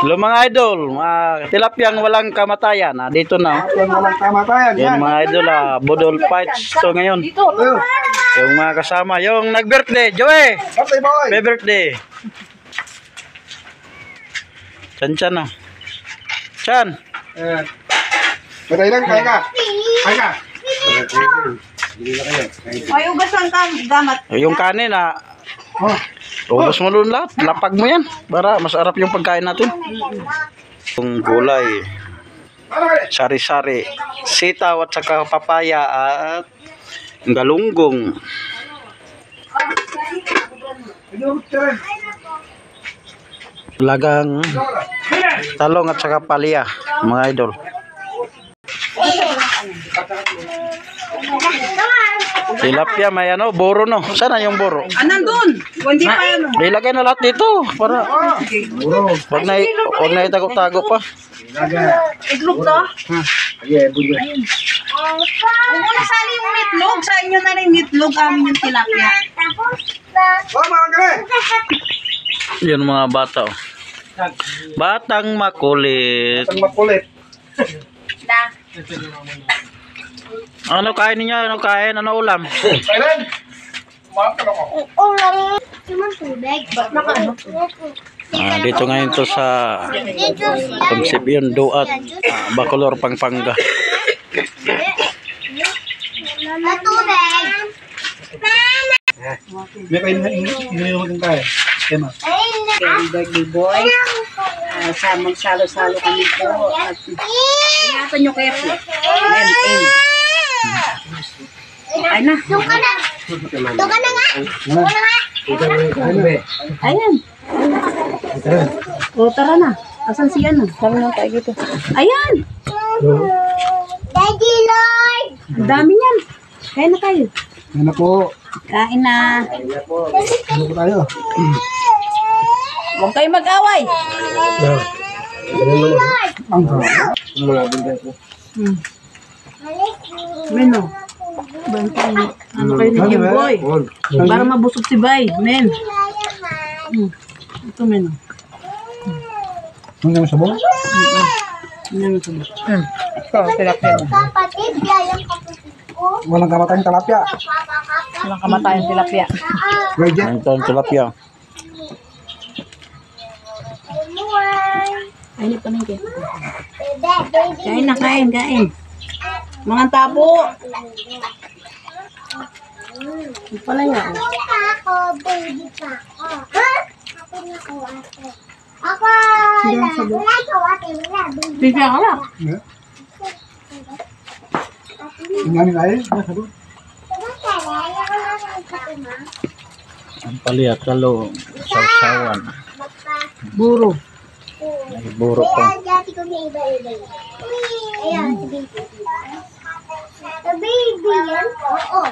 Hello mga idol, tilapiyang walang kamatayan. Dito na. Walang kamatayan. Yan mga idol, budol fights to ngayon. Yung mga kasama, yung nag-birthday, Joey. Birthday boy. May birthday. Chan no. Chan. Patay lang, kaya ka. Kaya ka. Ay, ugasan ka, gamat. Yung kanin ubos mo doon lahat. Lapag mo yan. Para masarap yung pagkain natin. Yung gulay. Sari-sari. Sitaw at saka papaya at galunggong. Lagang talong at saka palya, mga idol. Tilapia may buro no. Sana yung buro? Nandun. Hindi pa yan. Ilagay na lahat dito para wag na itago-tago pa. Itlog to? Kung nasali yung itlog, sa inyo na rin itlog, amin yung tilapia. Oh, mga kare. Yan mga bata. Batang makulit. Ang makulit. Ano kain niyo? Ano kain? Ano ulam? Silent. Kumakan ako. Ulam. Cuman tubig. Dito ngayon to sa Concepcion Duat, Bacolor, Pampanga. Tubig. May kain na iniinom ng kaya. Tema. Birthday boy. Magsalo-salo kami po. At ingatan nyo kaya po. Ay na. Doon ka na. Doon ka na nga. Doon ka na nga. Ayan. O, tara na. Asan si ano? Tara na tayo dito. Ayan. Daddy Lord. Ang dami niyan. Kaya na tayo. Yan na po. Kain na. Ano po tayo? Huwag kayo mag-away. Ang mga bintay po. Meno. Ano kayo ni Jimboy? Para mabusog si Bay. Men. Ito meno. Ang gano'n sa buwan? Ano ito? Ito, tilapia. Kapatid, gayang kapatid ko. Walang kamatayan talapya. Walang kamatayan tilapia. Wedget. Ito ang tilapia. Ay, ito na kayo. Kain na, kain. Mga tabo. Ito pala yan. Ako, baby pa ako. Ako na ko ate. Ako, wala ko ate, wala, baby. Bigyan ka lang. Ang namin kaya. Diba kaya, ako lang ang katima. Ang palya, talong, sausawan. Buro. May buro pa. Kaya dati ko may iba-iba. Ayan, si baby. Si baby yan? Oo.